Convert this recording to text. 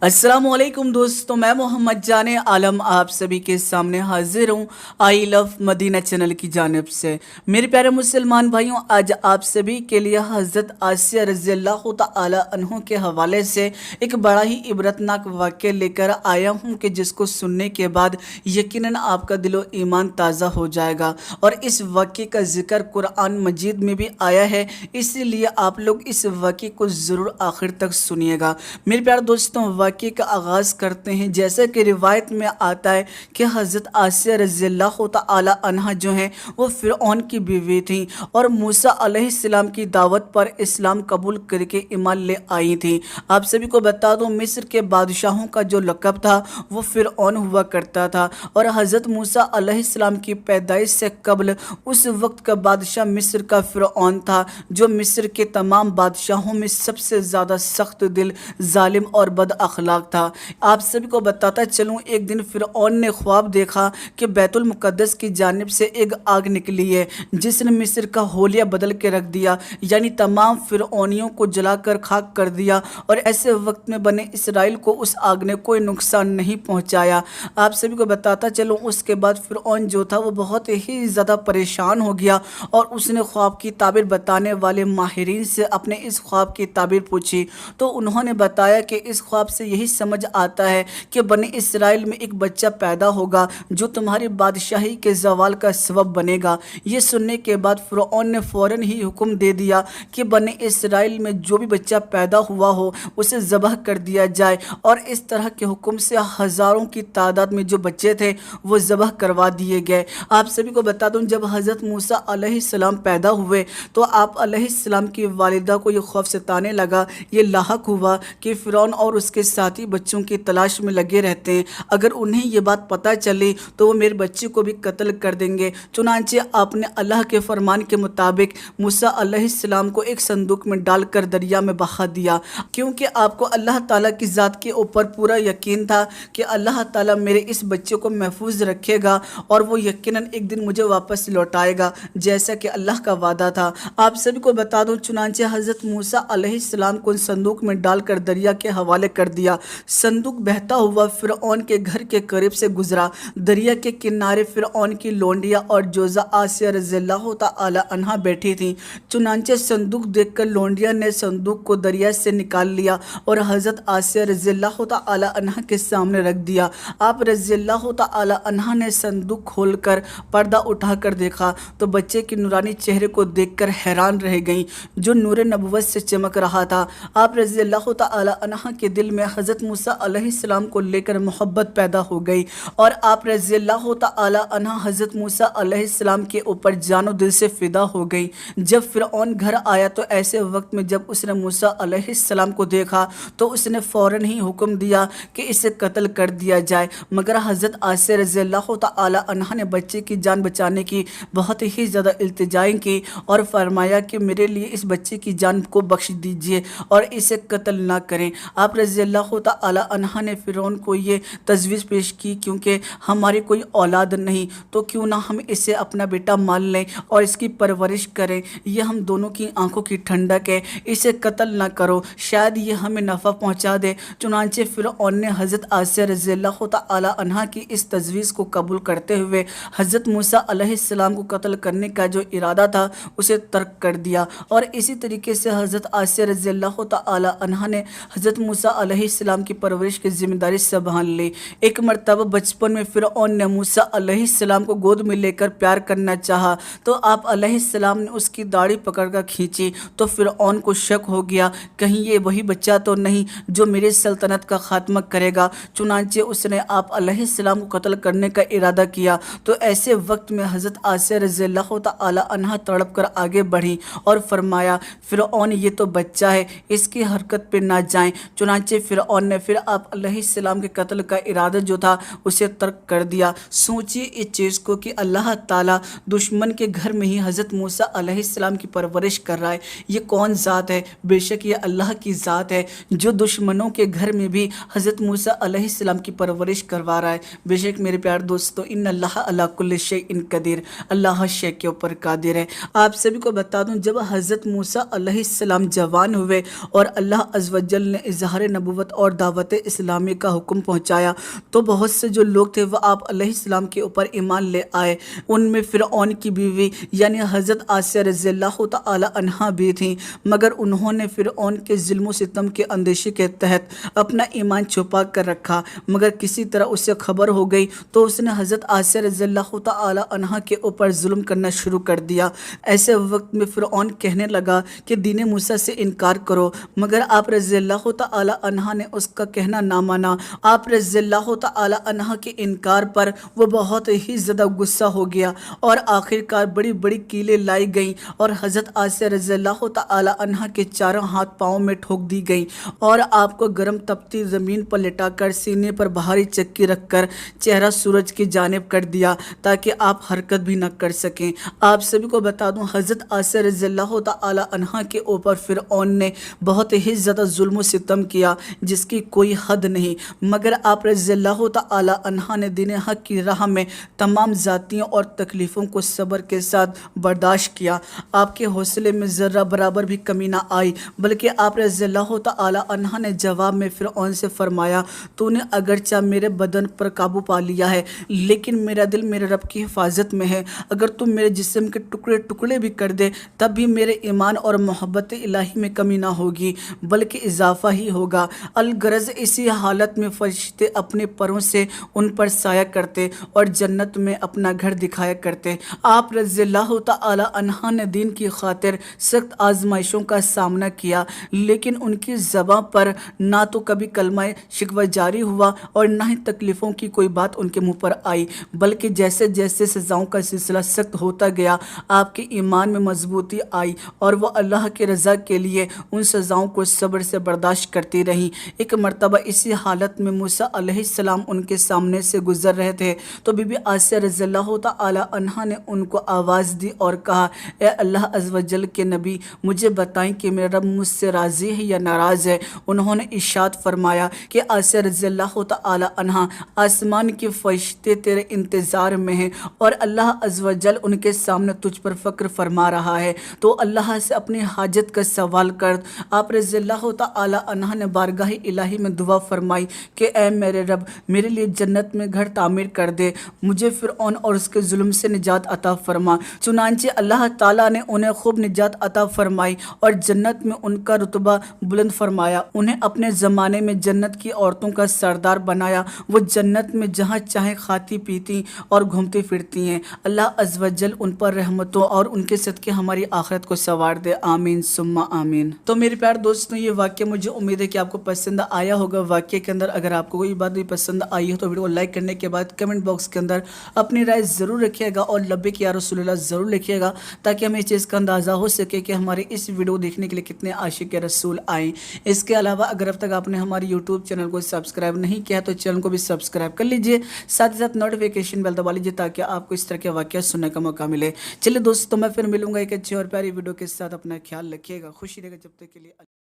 अस्सलामुअलैकुम दोस्तों, मैं मोहम्मद जाने आलम आप सभी के सामने हाजिर हूँ आई लव मदीना चैनल की जानिब से। मेरे प्यारे मुसलमान भाइयों, आज आप सभी के लिए हज़रत आसिया रज़ियल्लाहु तआला अन्हो के हवाले से एक बड़ा ही इबरतनाक वाक़या लेकर आया हूँ कि जिसको सुनने के बाद यकीनन आपका दिलो ईमान ताज़ा हो जाएगा। और इस वाक़े का ज़िक्र कुरान मजीद में भी आया है, इसीलिए आप लोग इस वाक़े को ज़रूर आखिर तक सुनिएगा। मेरे प्यारे दोस्तों, वाक़े का आगाज़ करते हैं। जैसे कि रिवायत में आता है कि हज़रत आसिया रज़ियल्लाहु तआला अन्हा जो हैं वो फ़िरऔन की बीवी थी और मूसा अलैहिस्सलाम की दावत पर इस्लाम कबूल करके ईमान ले आई थी। आप सभी को बता दूं, मिस्र के बादशाहों का जो लक़ब था वो फ़िरऔन हुआ करता था और हज़रत मूसा अलैहिस्सलाम की पैदाइश से कबल उस वक्त का बादशाह मिस्र का फ़िरऔन था, जो मिस्र के तमाम बादशाहों में सबसे ज़्यादा सख्त दिल, जालिम और बद अखलाक था। आप सभी को बताता चलूँ, एक दिन फ़िरऔन ने ख्वाब देखा कि बैतुल मुक़द्दस की जानिब से एक आग निकली है जिसने मिस्र का होलिया बदल के रख दिया, यानी तमाम फ़िरऔनियों को जलाकर खाक कर दिया। और ऐसे वक्त में बने इसराइल को उस आग ने कोई नुकसान नहीं पहुंचाया। आप सभी को बताता चलूँ, उसके बाद फ़िरऔन जो था वो बहुत ही ज़्यादा परेशान हो गया और उसने ख्वाब की ताबीर बताने वाले माहिरीन से अपने इस ख्वाब की ताबीर पूछी तो उन्होंने बताया कि इस ख्वाब से यही समझ आता है कि बनी इसराइल में एक बच्चा पैदा होगा जो तुम्हारी बादशाही के ज़वाल का सबब बनेगा। ये सुनने के बाद फ़िरऔन ने फ़ौरन ही हुक्म दे दिया कि बनी इसराइल में जो भी बच्चा पैदा हुआ हो उसे ज़बह कर दिया जाए। और इस तरह के हुक्म से हज़ारों की तादाद में जो बच्चे थे वो ज़बह करवा दिए गए। आप सभी को बता दूं, जब हज़रत मूसा अलैहिस्सलाम पैदा हुए तो आप अलैहिस्सलाम की वालिदा को ये खौफ सताने लगा, ये लाहक हुआ कि फ़िरऔन और उसके साथी बच्चों की तलाश में लगे रहते हैं, अगर उन्हें ये बात पता चली तो वो मेरे बच्चे को भी कत्ल कर देंगे। चुनांचे आपने अल्लाह के फरमान के मुताबिक मूसा अलैहिस्सलाम को एक संदूक में डालकर दरिया में बहा दिया, क्योंकि आपको अल्लाह ताला की ज़ात के ऊपर पूरा यकीन था कि अल्लाह ताला मेरे इस बच्चे को महफूज रखेगा और वो यकीनन एक दिन मुझे वापस लौटाएगा, जैसा कि अल्लाह का वादा था। आप सभी को बता दूं, चुनांचे हज़रत मूसा अलैहिस्सलाम को संदूक में डालकर दरिया के हवाले कर दिया। संदूक बहता हुआ फ़िरऔन के घर के करीब से गुजरा। दरिया के किनारे फ़िरऔन की लोंडिया और जोज़ा आसिया रज़ियल्लाहु तआला अन्हा बैठी थी। चुनांचे संदूक देखकर लोंडिया ने संदूक को दरिया से निकाल लिया और हज़रत आसिया रज़ियल्लाहु तआला अन्हा के सामने रख दिया। आप रज़ियल्लाहु तआला अन्हा ने संदूक खोलकर पर्दा उठाकर देखा तो बच्चे के नूरानी चेहरे को देखकर हैरान रह गईं, जो नूर नबुव्वत से चमक रहा था। आप रज़ियल्लाहु तआला अन्हा के दिल में हज़रत मूसा अलैहिस्सलाम को लेकर मोहब्बत पैदा हो गई और आप रज़ियल्लाहु तआला अन्हा हज़रत मूसा अलैहिस्सलाम के ऊपर जानो दिल से फ़िदा हो गई। जब फ़िरऔन घर आया तो ऐसे वक्त में जब उसने मूसा अलैहिस्सलाम को देखा तो उसने फ़ौरन ही हुक्म दिया कि इसे कत्ल कर दिया जाए, मगर हज़रत आसिया रज़ियल्लाहु तआला अन्हा ने बच्चे की जान बचाने की बहुत ही ज़्यादा इल्तिजाएं की और फरमाया कि मेरे लिए इस बच्चे की जान को बख्श दीजिए और इसे कत्ल ना करें। आप रज़ियल्लाहु तआला अन्हा ने फ़िरऔन को ये तजवीज़ पेश की, क्योंकि हमारी कोई औलाद नहीं तो क्यों ना हम इसे अपना बेटा मान लें और इसकी परवरिश करें, ये हम दोनों की आंखों की ठंडक है, इसे कत्ल ना करो, शायद ये हमें नफ़ा पहुंचा दे। चुनांचे फ़िरऔन ने हज़रत आसिया रज़ियल्लाहु तआला अन्हा की इस तजवीज़ को कबूल करते हुए हज़रत मूसा अलैहिस्सलाम को कत्ल करने का जो इरादा था उसे तर्क कर दिया। और इसी तरीके से हज़रत आसिया रज़ियल्लाहु तआला अन्हा ने हज़रत मूसा अलैहिस्सलाम की परवरिश की ज़िम्मेदारी संभाल ली। एक मरतबा बचपन में फ़िरऔन ने मूसा अलैहिस्सलाम को गोद में लेकर प्यार करना चाहा तो आप अलैहिस्सलाम ने उसकी दाढ़ी पकड़कर खींची तो फ़िरऔन को शक हो गया, कहीं ये वही बच्चा तो नहीं जो मेरी सल्तनत का खात्मा करेगा। चुनांचे उसने आप अलैहिस्सलाम को कत्ल करने का इरादा किया। तो ऐसे वक्त में हज़रत आसिया रज़ियल्लाहु तआला अन्हा तड़प कर आगे बढ़ी और फरमाया, फ़िरऔन ये तो बच्चा है, इसकी हरकत पे ना जाएं। चुनांचे फ़िरऔन ने फिर आप अलैहिस्सलाम के कत्ल का इरादा जो था उसे तर्क कर दिया। सोचिए इस चीज़ को कि अल्लाह ताला दुश्मन के घर में ही हज़रत मूसा अलैहिस्सलाम की परवरिश कर रहा है। ये कौन ज़ात है? बेशक ये अल्लाह की ज़ात है जो दुश्मनों के घर में भी हज़रत मूसा अलैहिस्सलाम की परवरिश करवा रहा है। बेशक मेरे प्यारे दोस्तों, इन अल्लाह अला कुल्लि शैइन कदीर, अल्लाह शे के ऊपर कादिर है। आप सभी को बता दूं, जब हज़रत मूसा अलैहिस्सलाम जवान हुए और अल्लाह अज़्ज़ व जल ने इज़हार नबुव्वत اور دعوت اسلامی کا حکم پہنچایا تو بہت سے جو لوگ تھے وہ آپ علیہ السلام کے اوپر ایمان لے آئے۔ ان میں فرعون کی بیوی یعنی حضرت آسیہ رضی اللہ تعالی عنہا بھی تھیں، مگر انہوں نے فرعون کے ظلم و ستم کے اندیشے کے تحت اپنا ایمان چھپا کر رکھا، مگر کسی طرح اسے خبر ہو گئی تو اس نے حضرت آسیہ رضی اللہ تعالی عنہا کے اوپر ظلم کرنا شروع کر دیا۔ ایسے وقت میں فرعون کہنے لگا کہ دین موسیٰ سے انکار کرو، مگر آپ رضی اللہ تعالی عنہا نے اس کا کہنا نہ مانا۔ آپ رضی اللہ تعالی عنہا کے انکار پر وہ بہت ہی زیادہ غصہ ہو گیا اور آخرکار بڑی بڑی کیلیں لائی گئیں اور حضرت آسیہ رضی اللہ تعالی عنہا کے چاروں ہاتھ پاؤں میں ٹھوک دی گئیں اور آپ کو گرم تپتی زمین پر لٹا کر سینے پر بھاری چکی رکھ کر چہرہ سورج کی جانب کر دیا تاکہ آپ حرکت بھی نہ کر سکیں۔ آپ سبھی کو بتا دوں حضرت آسیہ رضی اللہ تعالی عنہا کے اوپر فرعون نے بہت ہی زیادہ ظلم و ستم کیا جس کی کوئی حد نہیں، مگر آپ رضی اللہ تعالی عنہا نے دین حق کی راہ میں تمام ذاتیوں اور تکلیفوں کو صبر کے ساتھ برداشت کیا۔ آپ کے حوصلے میں ذرہ برابر بھی کمی نہ آئی، بلکہ آپ رضی اللہ تعالی عنہا نے جواب میں فرعون سے فرمایا، تو نے اگرچہ میرے بدن پر قابو پا لیا ہے لیکن میرا دل میرے رب کی حفاظت میں ہے، اگر تم میرے جسم کے ٹکڑے ٹکڑے بھی کر دے تب بھی میرے ایمان اور محبت الہی میں کمی نہ ہوگی بلکہ اضافہ ہی ہوگا۔ الغرض اسی حالت میں فرشتے اپنے پروں سے ان پر سایہ کرتے اور جنت میں اپنا گھر دکھایا کرتے۔ آپ رضی اللہ تعالی عنہا نے دین کی خاطر سخت آزمائشوں کا سامنا کیا، لیکن ان کی زبان پر نہ تو کبھی کلمہ شکوہ جاری ہوا اور نہ ہی تکلیفوں کی کوئی بات ان کے منہ پر آئی، بلکہ جیسے جیسے سزاؤں کا سلسلہ سخت ہوتا گیا آپ کے ایمان میں مضبوطی آئی اور وہ اللہ کی رضا کے لیے ان سزاؤں کو صبر سے برداشت کرتی رہیں۔ ایک مرتبہ اسی حالت میں موسیٰ علیہ السلام ان کے سامنے سے گزر رہے تھے تو بی بی آسیہ رضی اللہ تعالی عنہا نے ان کو آواز دی اور کہا، اے اللہ عز و جل کے نبی، مجھے بتائیں کہ میرا رب مجھ سے راضی ہے یا ناراض ہے۔ انہوں نے ارشاد فرمایا کہ آسیہ رضی اللہ تعالی عنہا، آسمان کے فرشتے تیرے انتظار میں ہیں اور اللہ عز و جل ان کے سامنے تجھ پر فخر فرما رہا ہے، تو اللہ سے اپنی حاجت کا سوال کر۔ آپ رضی اللہ تعالی عنہا نے بارگاہ الہی میں دعا فرمائی کہ اے میرے رب، میرے لیے جنت میں گھر تعمیر کر دے، مجھے فرعون اور اس کے ظلم سے نجات عطا فرما۔ چنانچہ اللہ تعالیٰ نے انہیں خوب نجات عطا فرمائی اور جنت میں ان کا رتبہ بلند فرمایا، انہیں اپنے زمانے میں جنت کی عورتوں کا سردار بنایا، وہ جنت میں جہاں چاہیں کھاتی پیتی اور گھومتی پھرتی ہیں۔ اللہ عز و جل ان پر رحمتوں اور ان کے صدقے ہماری آخرت کو سنوار دے، آمین ثم آمین۔ تو میرے پیارے دوستوں، یہ واقعہ مجھے امید ہے کہ آپ کو پسند آیا ہوگا۔ واقعے کے اندر اگر آپ کو کوئی بات بھی پسند آئی ہے تو ویڈیو کو لائک کرنے کے بعد کمنٹ باکس کے اندر اپنی رائے ضرور رکھیے گا اور لبیک یا رسول اللہ ضرور لکھیے گا تاکہ ہمیں اس چیز کا اندازہ ہو سکے کہ ہمارے اس ویڈیو دیکھنے کے لیے کتنے عاشق رسول آئیں۔ اس کے علاوہ اگر اب تک آپ نے ہماری یوٹیوب چینل کو سبسکرائب نہیں کیا تو چینل کو بھی سبسکرائب کر لیجئے، ساتھ ہی ساتھ نوٹیفیکیشن بیل دبا لیجئے تاکہ آپ کو اس طرح کے واقعات سننے کا موقع ملے۔ چلیے دوستوں، میں پھر ملوں گا ایک اچھی اور پیاری ویڈیو کے ساتھ، اپنا خیال رکھیے گا، خوشی رہے گا، جب تک کے لیے